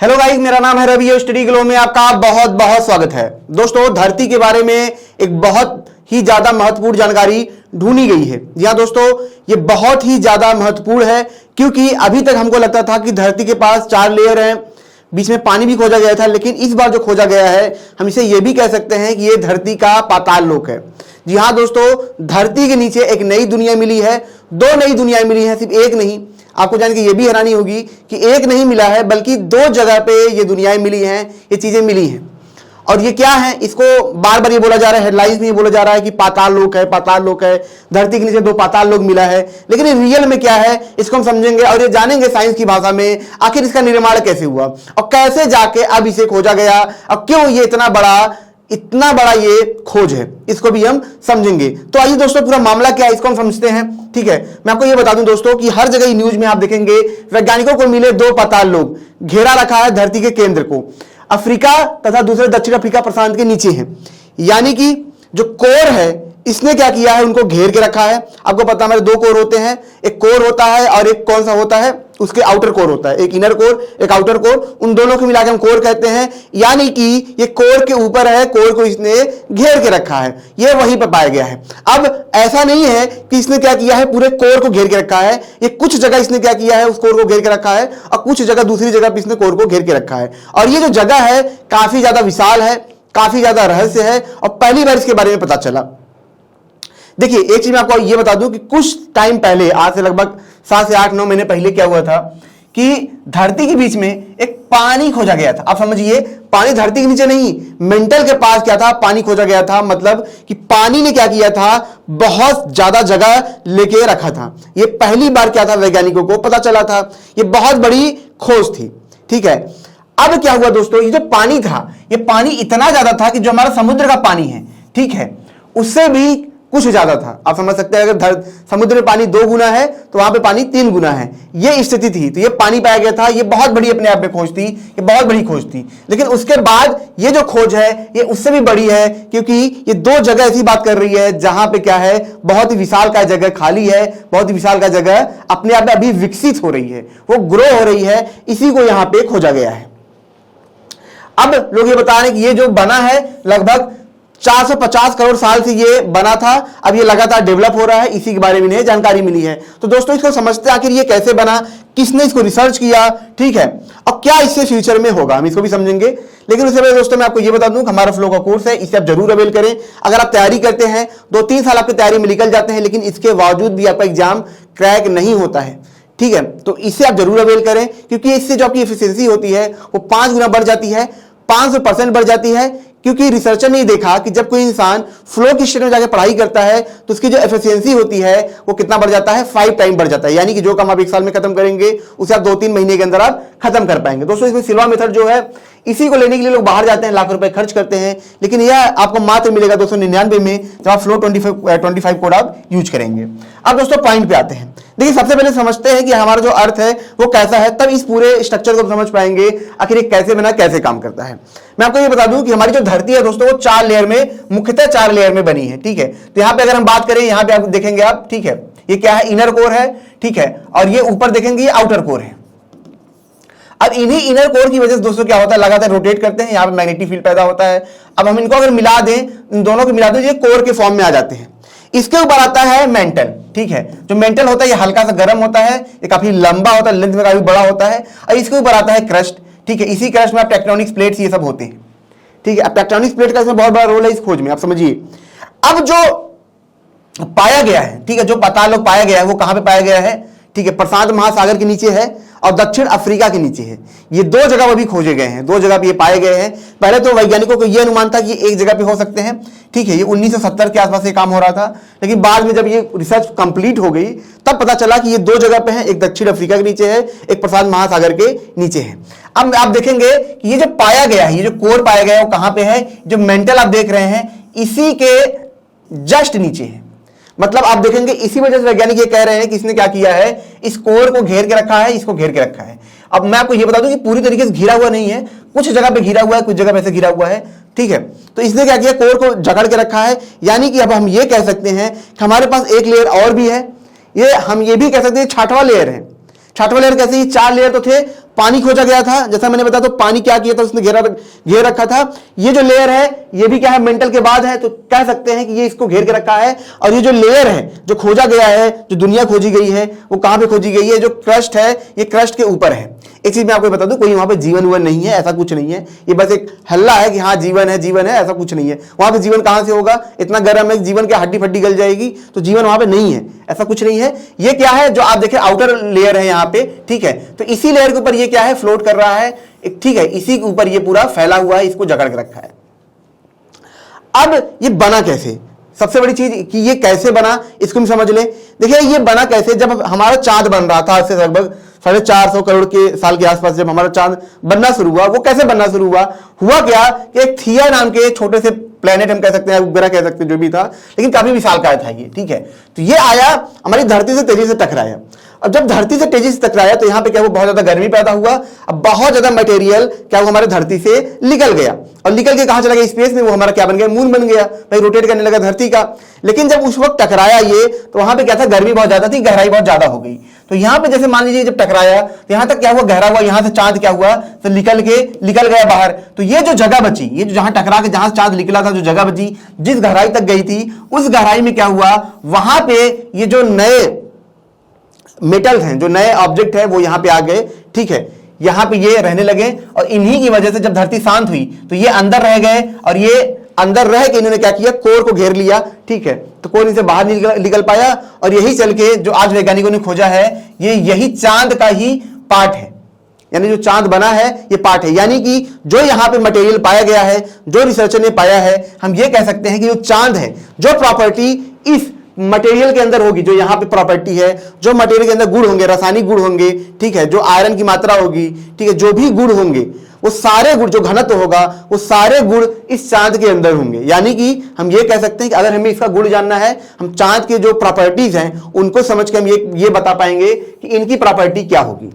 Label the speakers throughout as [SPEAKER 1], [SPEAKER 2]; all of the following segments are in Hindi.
[SPEAKER 1] हेलो गाइस, मेरा नाम है रवि और स्टडी ग्लो में आपका बहुत बहुत स्वागत है। दोस्तों, धरती के बारे में एक बहुत ही ज्यादा महत्वपूर्ण जानकारी ढूंढी गई है। जी हाँ दोस्तों, ये बहुत ही ज्यादा महत्वपूर्ण है क्योंकि अभी तक हमको लगता था कि धरती के पास 4 लेयर हैं, बीच में पानी भी खोजा गया था, लेकिन इस बार जो खोजा गया है हम इसे ये भी कह सकते हैं कि ये धरती का पाताल लोक है। जी हाँ दोस्तों, धरती के नीचे एक नई दुनिया मिली है, 2 नई दुनिया मिली है, सिर्फ एक नहीं। आपको जान के ये भी हैरानी होगी कि एक नहीं मिला है बल्कि 2 जगह पे ये दुनियाएं मिली हैं, ये चीजें मिली हैं। और ये क्या है, इसको बार बार ये बोला जा रहा है, हेडलाइंस में ये बोला जा रहा है कि पाताल लोक है, पाताल लोक है, धरती के नीचे 2 पाताल लोक मिला है। लेकिन ये रियल में क्या है इसको हम समझेंगे और ये जानेंगे साइंस की भाषा में आखिर इसका निर्माण कैसे हुआ और कैसे जाके अब इसे खोजा गया और क्यों ये इतना बड़ा ये खोज है, इसको भी हम समझेंगे। तो आइए दोस्तों, पूरा मामला क्या है इसको हम समझते हैं। ठीक है, मैं आपको ये बता दूं दोस्तों कि हर जगह न्यूज में आप देखेंगे वैज्ञानिकों को मिले 2 पाताल लोक, घेरा रखा है धरती के केंद्र को, अफ्रीका तथा दूसरे दक्षिण अफ्रीका प्रशांत के नीचे है। यानी कि जो कोर है इसने क्या किया है, उनको घेर के रखा है। आपको पता है हमारे 2 कोर होते हैं, एक कोर होता है और एक कौन सा होता है, उसके आउटर कोर होता है, एक इनर कोर एक आउटर कोर, उन दोनों को मिलाकर हम कोर कहते हैं। यानी कि ये कोर के ऊपर है, कोर को इसने घेर के रखा है, ये वहीं पर पाया गया है। अब ऐसा नहीं है कि इसने क्या किया है पूरे कोर को घेर के रखा है, ये कुछ जगह इसने क्या किया है उस कोर को घेर के रखा है और कुछ जगह दूसरी जगह पर इसने कोर को घेर के रखा है। और ये जो जगह है काफी ज्यादा विशाल है, काफी ज्यादा रहस्य है और पहली बार इसके बारे में पता चला। देखिए, एक चीज मैं आपको ये बता दूं कि कुछ टाइम पहले, आज से लगभग 7 से 8-9 महीने पहले क्या हुआ था कि धरती के बीच में एक पानी खोजा गया था। आप समझिए, पानी धरती के नीचे नहीं, मेंटल के पास क्या था, पानी खोजा गया था। मतलब कि पानी ने क्या किया था, बहुत ज्यादा जगह लेके रखा था। ये पहली बार क्या था वैज्ञानिकों को पता चला था, ये बहुत बड़ी खोज थी। ठीक है, अब क्या हुआ दोस्तों, ये जो पानी था, ये पानी इतना ज्यादा था कि जो हमारा समुद्र का पानी है, ठीक है, उससे भी कुछ ज्यादा था। आप समझ सकते हैं, अगर समुद्र में पानी 2 गुना है तो वहां पे पानी 3 गुना है, ये स्थिति थी। तो ये पानी पाया गया था, ये बहुत बड़ी अपने आप में खोज थी, ये बहुत बड़ी खोज थी। लेकिन उसके बाद ये जो खोज है ये उससे भी बड़ी है क्योंकि ये 2 जगह ऐसी बात कर रही है जहां पे क्या है, बहुत ही विशाल का जगह खाली है, बहुत ही विशाल का जगह अपने आप में अभी विकसित हो रही है, वो ग्रो हो रही है, इसी को यहां पे खोजा गया है। अब लोग ये बता रहे हैं कि ये जो बना है लगभग 450 करोड़ साल से ये बना था, अब ये लगातार डेवलप हो रहा है, इसी के बारे में इन्हें जानकारी मिली है। तो दोस्तों, इसको समझते हैं आखिर ये कैसे बना, किसने इसको रिसर्च किया, ठीक है, और क्या इससे फ्यूचर में होगा, हम इसको भी समझेंगे। लेकिन उससे पहले दोस्तों मैं आपको ये बता दूं, हमारा फ्लो का कोर्स है, इसे आप जरूर अवेल करें। अगर आप तैयारी करते हैं 2-3 साल आपकी तैयारी में निकल जाते हैं, लेकिन इसके बावजूद भी आपका एग्जाम क्रैक नहीं होता है, ठीक है, तो इसे आप जरूर अवेल करें क्योंकि इससे जो आपकी एफिशिएंसी होती है वो 5 गुना बढ़ जाती है, 500% बढ़ जाती है। क्योंकि रिसर्चर ने देखा कि जब कोई इंसान फ्लो की स्टेट में जाकर पढ़ाई करता है तो उसकी जो एफिशिएंसी होती है वो कितना बढ़ जाता है, 5 टाइम बढ़ जाता है। यानी कि जो काम आप 1 साल में खत्म करेंगे उसे आप 2-3 महीने के अंदर आप खत्म कर पाएंगे। दोस्तों, इसमें सिल्वा मेथड जो है, इसी को लेने के लिए लोग बाहर जाते हैं, लाख रुपए खर्च करते हैं, लेकिन यह आपको मात्र मिलेगा 299 में जब आप फ्लो 25 कोड आप यूज करेंगे। अब दोस्तों पॉइंट पे आते हैं। देखिए, सबसे पहले समझते हैं कि हमारा जो अर्थ है वो कैसा है, तब इस पूरे स्ट्रक्चर को समझ पाएंगे आखिर ये कैसे बना, कैसे काम करता है। मैं आपको ये बता दूं कि हमारी जो धरती है दोस्तों वो 4 लेयर में, मुख्यतः 4 लेयर में बनी है। ठीक है, तो यहां पे अगर हम बात करें, यहां पे आप देखेंगे आप, ठीक है, ये क्या है, इनर कोर है, ठीक है, और ये ऊपर देखेंगे ये आउटर कोर है। अब इन्हीं इनर कोर की वजह से दोस्तों क्या होता है, लगातार रोटेट करते हैं, यहां पे मैग्नेटिक फील्ड पैदा होता है। अब हम इनको अगर मिला दें, इन दोनों को मिला दें, ये कोर के फॉर्म में आ जाते हैं। इसके ऊपर आता है मेंटल, ठीक है, जो मेंटल होता है ये हल्का सा गर्म होता है, ये काफी लंबा होता है, लेंथ में काफी बड़ा होता है, और इसके ऊपर आता है क्रस्ट, ठीक है, इसी क्रस्ट में आप टेक्टोनिक प्लेट्स ये सब होते हैं, ठीक है। अब टेक्टोनिक प्लेट का इसमें बहुत बड़ा रोल है इस खोज में, आप समझिए। अब जो पाया गया है, ठीक है, जो पाताल लोक पाया गया है वो कहां पे पाया गया है, ठीक है, प्रशांत महासागर के नीचे है और दक्षिण अफ्रीका के नीचे है। ये 2 जगह वो भी खोजे गए हैं, 2 जगह पे ये पाए गए हैं। पहले तो वैज्ञानिकों को ये अनुमान था कि एक जगह पे हो सकते हैं, ठीक है, ये 1970 के आसपास ये काम हो रहा था, लेकिन बाद में जब ये रिसर्च कंप्लीट हो गई तब पता चला कि ये 2 जगह पे है, एक दक्षिण अफ्रीका के नीचे है, एक प्रशांत महासागर के नीचे है। अब आप देखेंगे कि ये जो पाया गया है, ये जो कोर पाया गया है वो कहां पे है, जो मेंटल आप देख रहे हैं इसी के जस्ट नीचे है। मतलब आप देखेंगे इसी वजह से वैज्ञानिक ये कह रहे हैं कि इसने क्या किया है, इस कोर को घेर के रखा है, इसको घेर के रखा है। अब मैं आपको ये बता दूं कि पूरी तरीके से घिरा हुआ नहीं है, कुछ जगह पे घिरा हुआ है, कुछ जगह पे ऐसे घिरा हुआ है, ठीक है। तो इसने क्या किया, कोर को जकड़ के रखा है। यानी कि अब हम ये कह सकते हैं कि हमारे पास एक लेयर और भी है, ये हम ये भी कह सकते हैं 6वां लेयर है। छठवां लेयर कैसे, 4 लेयर तो थे, पानी खोजा गया था, जैसा मैंने बताया, तो पानी क्या किया था, उसने घेर रखा था। ये जो लेयर है ये भी क्या है, मेंटल के बाद है, तो कह सकते हैं कि ये इसको घेर के रखा है। और ये जो लेयर है जो खोजा गया है, जो दुनिया खोजी गई है, वो कहां पे खोजी गई है, जो क्रस्ट है ये क्रस्ट के ऊपर है। एक चीज मैं आपको बता दूं, कोई वहां पे जीवन वन नहीं है, ऐसा कुछ नहीं है। ये बस एक हल्ला है कि हाँ जीवन है, ऐसा कुछ नहीं है। वहां पे जीवन कहां से होगा, इतना गर्म है जीवन के हड्डी फड्डी गल जाएगी, तो जीवन वहां पे नहीं है, ऐसा कुछ नहीं है। ये क्या है, जो आप देखें आउटर लेयर है यहाँ पे, ठीक है, तो इसी लेयर के ऊपर ये क्या है, फ्लोट कर रहा है, ठीक है, इसी के ऊपर ये पूरा फैला हुआ है, इसको जकड़ के रखा है। अब ये बना कैसे, सबसे बड़ी चीज कि ये कैसे बना, इसको हम समझ लें। देखिए ये बना कैसे, जब हमारा चांद बन रहा था, आज से लगभग 450 करोड़ के साल के आसपास जब हमारा चांद बनना शुरू हुआ, वो कैसे बनना शुरू हुआ क्या कि एक थिया नाम के छोटे से प्लेनेट, हम कह सकते हैं, उपग्रह कह सकते हैं, जो भी था, लेकिन काफी विशालकाय था ये, ठीक है। तो ये आया हमारी धरती से तेजी से टकराया। अब जब धरती से तेजी से टकराया तो यहाँ पे क्या हुआ, बहुत ज्यादा गर्मी पैदा हुआ। अब बहुत ज्यादा मटेरियल क्या हुआ, हमारे धरती से निकल गया, और निकल के कहां चला गया, स्पेस में। वो हमारा क्या बन गया, मून बन गया, भाई रोटेट करने लगा धरती का। लेकिन जब उस वक्त टकराया ये, तो वहां पे क्या था, गर्मी बहुत ज्यादा थी, गहराई बहुत ज्यादा हो गई। तो यहाँ पे जैसे मान लीजिए जब टकराया तो यहाँ तक क्या हुआ, गहरा हुआ, यहाँ से चांद क्या हुआ, तो निकल गया बाहर। तो ये जो जगह बची, ये जो जहां टकरा के जहां चांद निकला था, जो जगह बची, जिस गहराई तक गई थी, उस गहराई में क्या हुआ, वहां पे ये जो नए मेटल्स हैं, जो नए ऑब्जेक्ट है, वो यहां पे आ गए, ठीक है, यहां पे ये रहने लगे। और इन्हीं की वजह से जब धरती शांत हुई तो ये अंदर रह गए, और ये अंदर रह के इन्होंने क्या किया, कोर को घेर लिया, ठीक है। तो कोर इनसे बाहर निकल पाया, और यही चल के जो आज वैज्ञानिकों ने खोजा है, यही चांद का ही पार्ट है, यानी जो चांद बना है ये पार्ट है। यानी कि जो यहां पे मटेरियल पाया गया है, जो रिसर्चर ने पाया है, हम ये कह सकते हैं कि जो चांद है, जो प्रॉपर्टी इस मटेरियल के अंदर होगी, जो यहां पे प्रॉपर्टी है, जो मटेरियल के अंदर गुण होंगे, रासायनिक गुण होंगे, ठीक है, जो आयरन की मात्रा होगी, ठीक है, जो भी गुण होंगे, वो सारे गुण, जो घनत्व होगा, वो सारे गुण इस चांद के अंदर होंगे। यानी कि हम ये कह सकते हैं कि अगर हमें इसका गुण जानना है, हम चांद के जो प्रॉपर्टीज हैं उनको समझ के हम ये बता पाएंगे कि इनकी प्रॉपर्टी क्या होगी।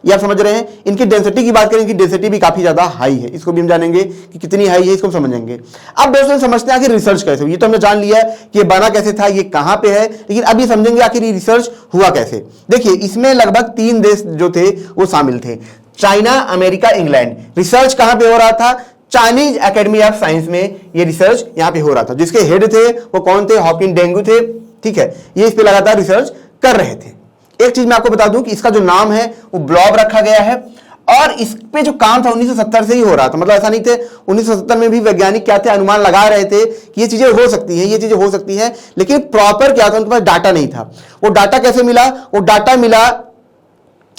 [SPEAKER 1] ये आप समझ रहे हैं। इनकी डेंसिटी की बात करें, इनकी डेंसिटी भी काफी ज्यादा हाई है, इसको भी हम जानेंगे कि कितनी हाई है, इसको हम समझेंगे। अब दोस्तों समझते हैं आखिर रिसर्च कैसे हुई। ये तो हमने जान लिया है कि ये बना कैसे था, ये कहां पे है, लेकिन अब ये समझेंगे आखिर ये रिसर्च हुआ कैसे। देखिए इसमें लगभग 3 देश जो थे वो शामिल थे, चाइना, अमेरिका, इंग्लैंड। रिसर्च कहां पे हो रहा था, चाइनीज एकेडमी ऑफ साइंस में ये रिसर्च यहां पे हो रहा था। जिसके हेड थे वो कौन थे, हॉकिन डेंगू थे, ठीक है। ये इस पे लगातार रिसर्च कर रहे थे। एक चीज मैं आपको बता दूं कि इसका जो नाम है वो ब्लॉब रखा गया है, और इस पे जो काम था 1970 से ही हो रहा था। मतलब ऐसा नहीं थे, 1970 में भी वैज्ञानिक क्या थे, अनुमान लगा रहे थे कि ये चीजें हो सकती हैं, ये चीजें हो सकती हैं, लेकिन प्रॉपर क्या था, उनके पास डाटा नहीं था। वो डाटा कैसे मिला, वो डाटा मिला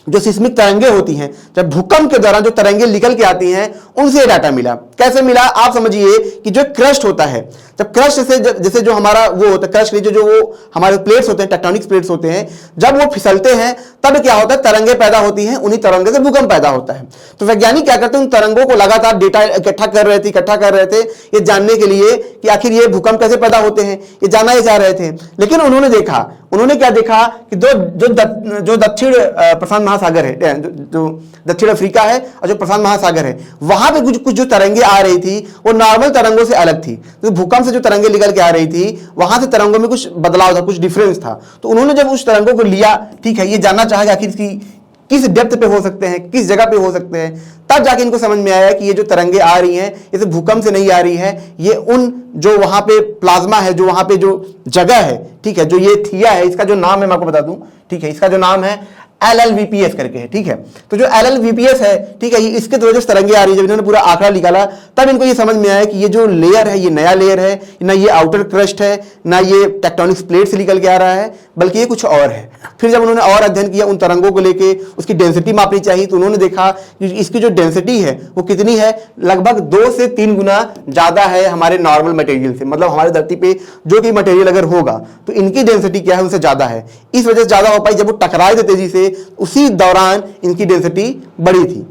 [SPEAKER 1] जो सिस्मिक तरंगे होती हैं, जब भूकंप के दौरान जो तरंगे निकल के आती हैं, उनसे डाटा मिला। कैसे मिला, आप समझिए कि जो क्रस्ट होता है, जब क्रस्ट से जैसे जो हमारा वो होता है, क्रस्ट जो वो हमारे प्लेट्स होते हैं, टेक्टोनिक प्लेट्स होते हैं, जब वो फिसलते हैं तब क्या होता है, तरंगे पैदा होती हैं, उन्हीं तरंगे से भूकंप पैदा होता है। तो वैज्ञानिक क्या करते हैं, उन तरंगों को लगातार डेटा इकट्ठा कर रहे थे ये जानने के लिए कि आखिर ये भूकंप कैसे पैदा होते हैं, ये जानना ही चाह रहे थे। लेकिन उन्होंने क्या देखा कि जो दक्षिण प्रशांत महासागर है, जो दक्षिण अफ्रीका है और जो प्रशांत महासागर है, वहां पे कुछ जो तरंगे आ रही थी वो नॉर्मल तरंगों से अलग थी। तो भूकंप से जो तरंगे निकल के आ रही थी, वहां से तरंगों में कुछ बदलाव था, कुछ डिफरेंस था। तो उन्होंने जब उस तरंगों को लिया, ठीक है, ये जानना चाहा कि आखिर इसकी किस डेप्थ पे हो सकते हैं, किस जगह पे हो सकते हैं, तब जाके इनको समझ में आया कि ये जो तरंगे आ रही हैं ये तो भूकंप से नहीं आ रही है, ये उन जो वहां पे प्लाज्मा है, जो वहां पे जो जगह है, ठीक है, जो ये थिया है, इसका जो नाम है मैं आपको बता दूं, ठीक है, इसका जो नाम है LLVPS करके है, ठीक है। तो जो LLVPS है, ठीक है, ये इसके द्वारा जो तरंगे आ रही है, जब इन्होंने पूरा आंकड़ा निकाला तब इनको ये समझ में आया कि ये जो लेयर है ये नया लेयर है, ना ये आउटर क्रस्ट है, ना ये टेक्टोनिक प्लेट से निकल के आ रहा है, बल्कि ये कुछ और है। फिर जब उन्होंने और अध्ययन किया, उन तरंगों को लेके उसकी डेंसिटी मापनी चाहिए, तो उन्होंने देखा कि इसकी जो डेंसिटी है वो कितनी है, लगभग 2 से 3 गुना ज्यादा है हमारे नॉर्मल मटेरियल से। मतलब हमारी धरती पे जो कि मटेरियल अगर होगा तो इनकी डेंसिटी क्या है, उनसे ज्यादा है। इस वजह से ज्यादा हो पाई, जब वो टकराए थे तेजी से, उसी दौरान इनकी डेंसिटी बढ़ी थी।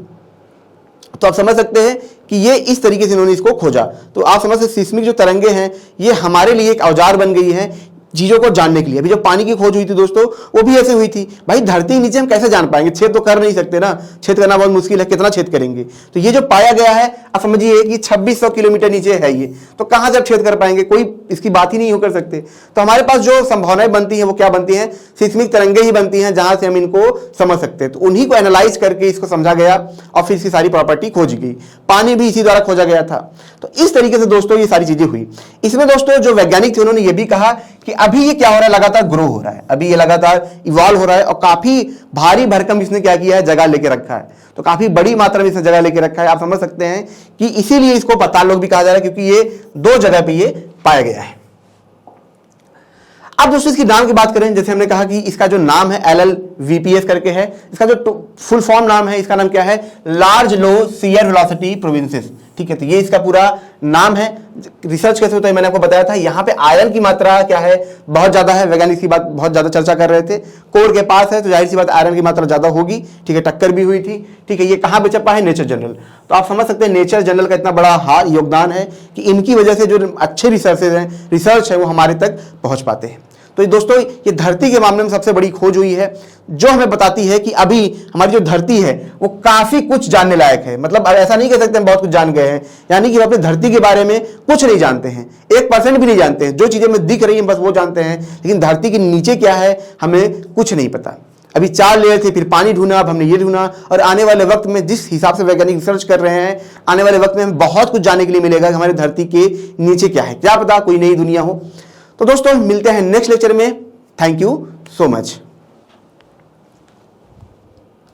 [SPEAKER 1] तो आप समझ सकते हैं कि ये इस तरीके से इन्होंने इसको खोजा। तो आप समझ सकते सिस्मिक जो तरंगे हैं ये हमारे लिए एक औजार बन गई है, चीजों को जानने के लिए। अभी जो पानी की खोज हुई थी दोस्तों, वो भी ऐसे हुई थी। भाई धरती के नीचे हम कैसे जान पाएंगे, छेद तो कर नहीं सकते ना, छेद करना बहुत मुश्किल है, कितना छेद करेंगे। तो ये जो पाया गया है, आप समझिए कि 2600 किलोमीटर नीचे है ये, तो कहां से आप छेद कर पाएंगे, कोई इसकी बात ही नहीं हो कर सकते। तो हमारे पास जो संभावनाएं बनती हैं वो क्या बनती हैं, सिस्मिक तरंगे ही बनती हैं, जहां से हम इनको समझ सकते हैं। तो उन्हीं को एनालाइज करके इसको समझा गया और फिर इसकी सारी प्रॉपर्टी खोजी गई। पानी भी इसी द्वारा खोजा गया था। तो इस तरीके से दोस्तों ये सारी चीजें हुई। इसमें दोस्तों जो वैज्ञानिक थे उन्होंने ये भी कहा कि अभी ये क्या हो रहा है, लगातार ग्रो हो रहा है, अभी ये लगातार इवॉल्व हो रहा है और काफी भारी भरकम इसने क्या किया है, जगह लेके रखा है। तो काफी बड़ी मात्रा में इसने जगह लेके रखा है। आप समझ सकते हैं कि इसीलिए इसको पाताल लोक भी कहा जा रहा है, क्योंकि ये 2 जगह पे ये पाया गया है। अब दोस्तों इसकी नाम की बात करें, जैसे हमने कहा कि इसका जो नाम है LLVPS करके है, इसका जो फुल फॉर्म नाम है, इसका नाम क्या है, लार्ज लो शियर वेलोसिटी प्रोविंसेस। ठीक है, तो ये इसका पूरा नाम है। रिसर्च कैसे होता है मैंने आपको बताया था। यहाँ पे आयरन की मात्रा क्या है, बहुत ज्यादा है। वैज्ञानिक की बात बहुत ज्यादा चर्चा कर रहे थे। कोर के पास है तो जाहिर सी बात आयरन की मात्रा ज्यादा होगी। ठीक है, टक्कर भी हुई थी। ठीक है, ये कहाँ पे छपा है, नेचर जनरल। तो आप समझ सकते हैं नेचर जनरल का इतना बड़ा योगदान है कि इनकी वजह से जो अच्छे रिसर्च है वो हमारे तक पहुंच पाते हैं। तो दोस्तों ये धरती के मामले में सबसे बड़ी खोज हुई है, जो हमें बताती है कि अभी हमारी जो धरती है वो काफी कुछ जानने लायक है। मतलब ऐसा नहीं कह सकते हम बहुत कुछ जान गए हैं, यानी कि हम अपने धरती के बारे में कुछ नहीं जानते हैं, 1% भी नहीं जानते हैं। जो चीजें हमें दिख रही हैं बस वो जानते हैं, लेकिन धरती के नीचे क्या है हमें कुछ नहीं पता। अभी 4 लेयर थे, फिर पानी ढूंढा, अब हमने ये ढूंढा, और आने वाले वक्त में जिस हिसाब से वैज्ञानिक रिसर्च कर रहे हैं, आने वाले वक्त में हमें बहुत कुछ जानने के लिए मिलेगा कि हमारी धरती के नीचे क्या है, क्या पता कोई नई दुनिया हो। तो दोस्तों मिलते हैं नेक्स्ट लेक्चर में। Thank you so much.